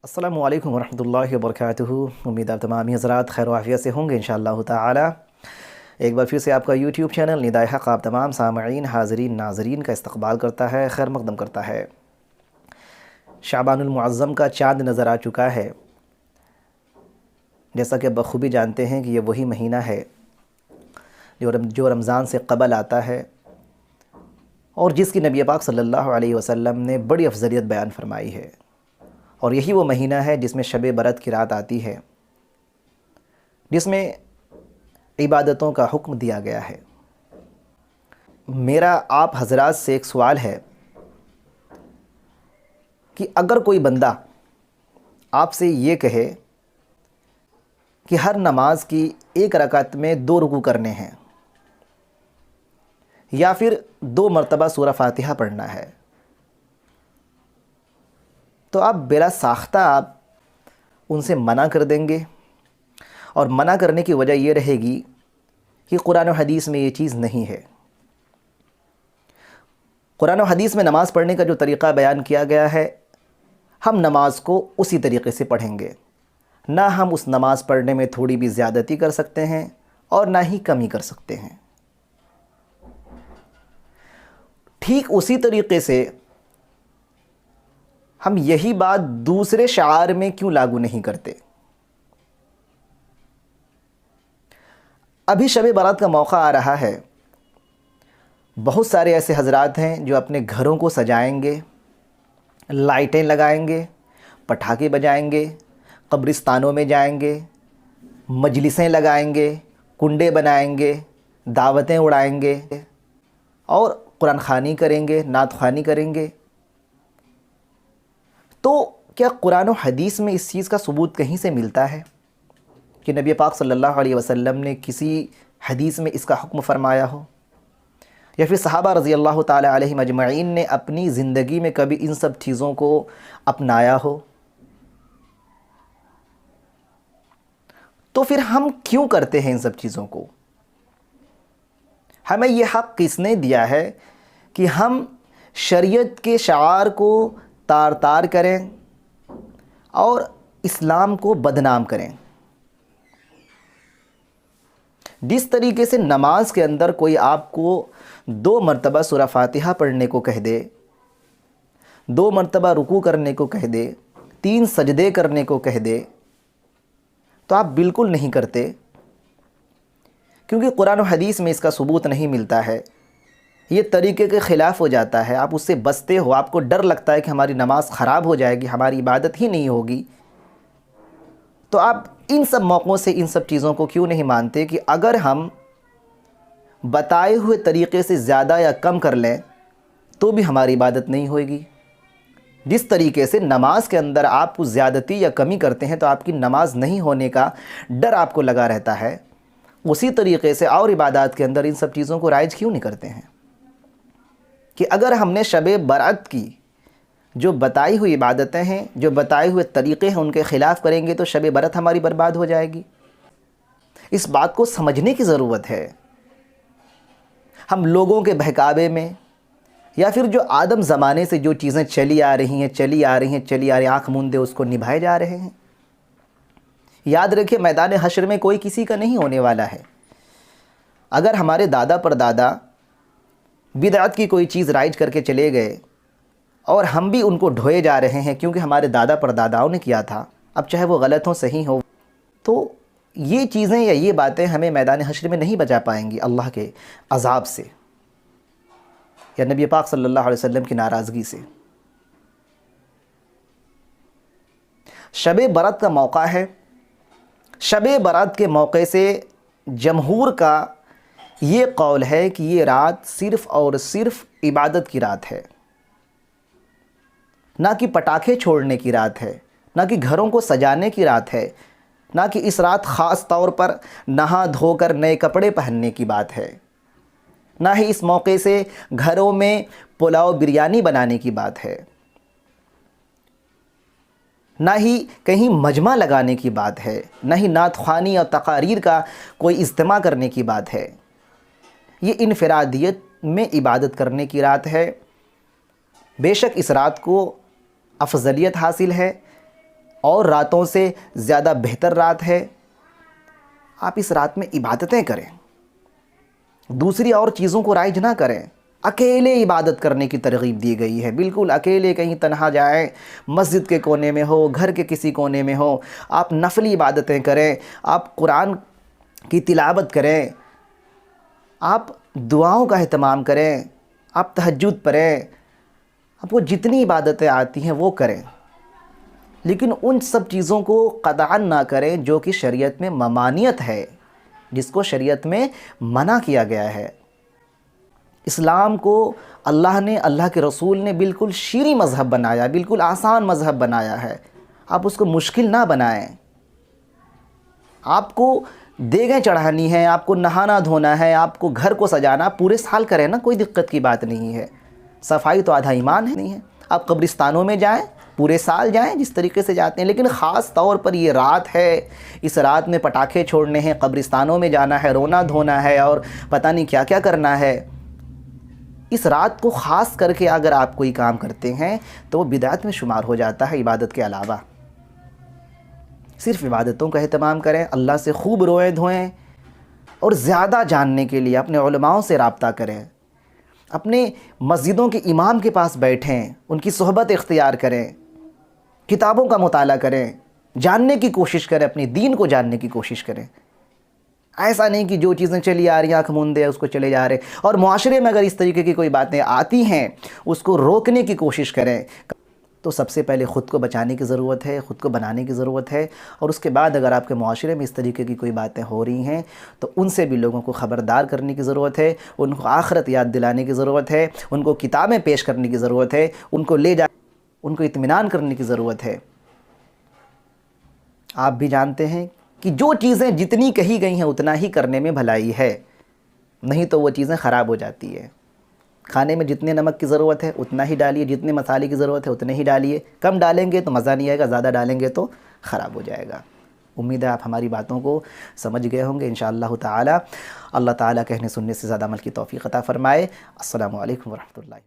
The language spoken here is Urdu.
السلام علیکم ورحمۃ اللہ وبرکاتہ۔ امید آپ تمام حضرات خیر و عافیت سے ہوں گے انشاءاللہ تعالی۔ ایک بار پھر سے آپ کا یوٹیوب چینل ندائے حق آپ تمام سامعین حاضرین ناظرین کا استقبال کرتا ہے، خیر مقدم کرتا ہے۔ شعبان المعظم کا چاند نظر آ چکا ہے، جیسا کہ بخوبی جانتے ہیں کہ یہ وہی مہینہ ہے جو رمضان سے قبل آتا ہے اور جس کی نبی پاک صلی اللہ علیہ وسلم نے بڑی افضلیت بیان فرمائی ہے، اور یہی وہ مہینہ ہے جس میں شب برات کی رات آتی ہے، جس میں عبادتوں کا حکم دیا گیا ہے۔ میرا آپ حضرات سے ایک سوال ہے کہ اگر کوئی بندہ آپ سے یہ کہے کہ ہر نماز کی ایک رکعت میں 2 رکوع کرنے ہیں یا پھر 2 مرتبہ سورہ فاتحہ پڑھنا ہے، تو آپ بلا ساختہ آپ ان سے منع کر دیں گے، اور منع کرنے کی وجہ یہ رہے گی کہ قرآن و حدیث میں یہ چیز نہیں ہے۔ قرآن و حدیث میں نماز پڑھنے کا جو طریقہ بیان کیا گیا ہے، ہم نماز کو اسی طریقے سے پڑھیں گے، نہ ہم اس نماز پڑھنے میں تھوڑی بھی زیادتی کر سکتے ہیں اور نہ ہی کمی کر سکتے ہیں۔ ٹھیک اسی طریقے سے ہم یہی بات دوسرے شعائر میں کیوں لاگو نہیں کرتے؟ ابھی شب برات کا موقع آ رہا ہے، بہت سارے ایسے حضرات ہیں جو اپنے گھروں کو سجائیں گے، لائٹیں لگائیں گے، پٹاخے بجائیں گے، قبرستانوں میں جائیں گے، مجلسیں لگائیں گے، کنڈے بنائیں گے، دعوتیں اڑائیں گے اور قرآن خوانی کریں گے، نعت خوانی کریں گے۔ تو کیا قرآن و حدیث میں اس چیز کا ثبوت کہیں سے ملتا ہے کہ نبی پاک صلی اللہ علیہ وسلم نے کسی حدیث میں اس کا حکم فرمایا ہو، یا پھر صحابہ رضی اللہ تعالی علیہم اجمعین نے اپنی زندگی میں کبھی ان سب چیزوں کو اپنایا ہو؟ تو پھر ہم کیوں کرتے ہیں ان سب چیزوں کو؟ ہمیں یہ حق کس نے دیا ہے کہ ہم شریعت کے شعائر کو تار تار کریں اور اسلام کو بدنام کریں؟ جس طریقے سے نماز کے اندر کوئی آپ کو 2 مرتبہ سورہ فاتحہ پڑھنے کو کہہ دے، 2 مرتبہ رکوع کرنے کو کہہ دے، 3 سجدے کرنے کو کہہ دے، تو آپ بالکل نہیں کرتے، کیونکہ قرآن و حدیث میں اس کا ثبوت نہیں ملتا ہے۔ یہ طریقے کے خلاف ہو جاتا ہے، آپ اس سے بچتے ہو، آپ کو ڈر لگتا ہے کہ ہماری نماز خراب ہو جائے گی، ہماری عبادت ہی نہیں ہوگی، تو آپ ان سب موقعوں سے ان سب چیزوں کو کیوں نہیں مانتے کہ اگر ہم بتائے ہوئے طریقے سے زیادہ یا کم کر لیں تو بھی ہماری عبادت نہیں ہوئے گی؟ جس طریقے سے نماز کے اندر آپ کچھ زیادتی یا کمی کرتے ہیں تو آپ کی نماز نہیں ہونے کا ڈر آپ کو لگا رہتا ہے، اسی طریقے سے اور عبادات کے اندر ان سب چیزوں کو رائج کیوں نہیں کرتے ہیں کہ اگر ہم نے شب برات کی جو بتائی ہوئی عبادتیں ہیں، جو بتائے ہوئے طریقے ہیں، ان کے خلاف کریں گے تو شب برات ہماری برباد ہو جائے گی؟ اس بات کو سمجھنے کی ضرورت ہے۔ ہم لوگوں کے بہکاوے میں یا پھر جو آدم زمانے سے جو چیزیں چلی آ رہی ہیں، آنکھ موندے اس کو نبھائے جا رہے ہیں۔ یاد رکھیں، میدان حشر میں کوئی کسی کا نہیں ہونے والا ہے۔ اگر ہمارے دادا پردادا بدعت کی کوئی چیز رائج کر کے چلے گئے اور ہم بھی ان کو ڈھوئے جا رہے ہیں کیونکہ ہمارے دادا پرداداؤں نے کیا تھا، اب چاہے وہ غلط ہوں صحیح ہو، تو یہ چیزیں یا یہ باتیں ہمیں میدان حشر میں نہیں بچا پائیں گی اللہ کے عذاب سے یا نبی پاک صلی اللہ علیہ وسلم کی ناراضگی سے۔ شب برات کا موقع ہے، شب برات کے موقع سے جمہور کا یہ قول ہے کہ یہ رات صرف اور صرف عبادت کی رات ہے، نہ کہ پٹاخے چھوڑنے کی رات ہے، نہ کہ گھروں کو سجانے کی رات ہے، نہ کہ اس رات خاص طور پر نہا دھو کر نئے کپڑے پہننے کی بات ہے، نہ ہی اس موقع سے گھروں میں پلاؤ بریانی بنانے کی بات ہے، نہ ہی کہیں مجمع لگانے کی بات ہے، نہ ہی نعت خوانی اور تقاریر کا کوئی اجتماع کرنے کی بات ہے۔ یہ انفرادیت میں عبادت کرنے کی رات ہے۔ بے شک اس رات کو افضلیت حاصل ہے اور راتوں سے زیادہ بہتر رات ہے، آپ اس رات میں عبادتیں کریں، دوسری اور چیزوں کو رائج نہ کریں۔ اکیلے عبادت کرنے کی ترغیب دی گئی ہے، بالکل اکیلے کہیں تنہا جائیں، مسجد کے کونے میں ہو، گھر کے کسی کونے میں ہو، آپ نفلی عبادتیں کریں، آپ قرآن کی تلاوت کریں، آپ دعاؤں کا اہتمام کریں، آپ تہجد پڑھیں، آپ کو جتنی عبادتیں آتی ہیں وہ کریں، لیکن ان سب چیزوں کو قطعاً نہ کریں جو کہ شریعت میں ممانعت ہے، جس کو شریعت میں منع کیا گیا ہے۔ اسلام کو اللہ نے، اللہ کے رسول نے بالکل شیریں مذہب بنایا، بالکل آسان مذہب بنایا ہے، آپ اس کو مشکل نہ بنائیں۔ آپ کو دیگیں چڑھانی ہے، آپ کو نہانا دھونا ہے، آپ کو گھر کو سجانا، پورے سال کریں نا، کوئی دقت کی بات نہیں ہے، صفائی تو آدھا ایمان ہے نہیں ہے۔ آپ قبرستانوں میں جائیں، پورے سال جائیں جس طریقے سے جاتے ہیں، لیکن خاص طور پر یہ رات ہے، اس رات میں پٹاخے چھوڑنے ہیں، قبرستانوں میں جانا ہے، رونا دھونا ہے اور پتہ نہیں کیا کیا کرنا ہے۔ اس رات کو خاص کر کے اگر آپ کوئی کام کرتے ہیں تو وہ بدعت میں شمار ہو جاتا ہے عبادت کے علاوہ۔ صرف عبادتوں کا اہتمام کریں، اللہ سے خوب روئیں دھوئیں، اور زیادہ جاننے کے لیے اپنے علماؤں سے رابطہ کریں، اپنے مسجدوں کے امام کے پاس بیٹھیں، ان کی صحبت اختیار کریں، کتابوں کا مطالعہ کریں، جاننے کی کوشش کریں، اپنے دین کو جاننے کی کوشش کریں۔ ایسا نہیں کہ جو چیزیں چلی آ رہی ہیں آنکھ موندے اس کو چلے جا رہے، اور معاشرے میں اگر اس طریقے کی کوئی باتیں آتی ہیں اس کو روکنے کی کوشش کریں۔ تو سب سے پہلے خود کو بچانے کی ضرورت ہے، خود کو بنانے کی ضرورت ہے، اور اس کے بعد اگر آپ کے معاشرے میں اس طریقے کی کوئی باتیں ہو رہی ہیں تو ان سے بھی لوگوں کو خبردار کرنے کی ضرورت ہے، ان کو آخرت یاد دلانے کی ضرورت ہے، ان کو کتابیں پیش کرنے کی ضرورت ہے، ان کو لے جا، ان کو اطمینان کرنے کی ضرورت ہے۔ آپ بھی جانتے ہیں کہ جو چیزیں جتنی کہی گئی ہیں اتنا ہی کرنے میں بھلائی ہے، نہیں تو وہ چیزیں خراب ہو جاتی ہیں۔ کھانے میں جتنے نمک کی ضرورت ہے اتنا ہی ڈالیے، جتنے مسالے کی ضرورت ہے اتنے ہی ڈالیے، کم ڈالیں گے تو مزہ نہیں آئے گا، زیادہ ڈالیں گے تو خراب ہو جائے گا۔ امید ہے آپ ہماری باتوں کو سمجھ گئے ہوں گے انشاءاللہ تعالی۔ اللہ تعالیٰ کہنے سننے سے زیادہ عمل کی توفیق عطا فرمائے۔ السلام علیکم ورحمۃ اللہ۔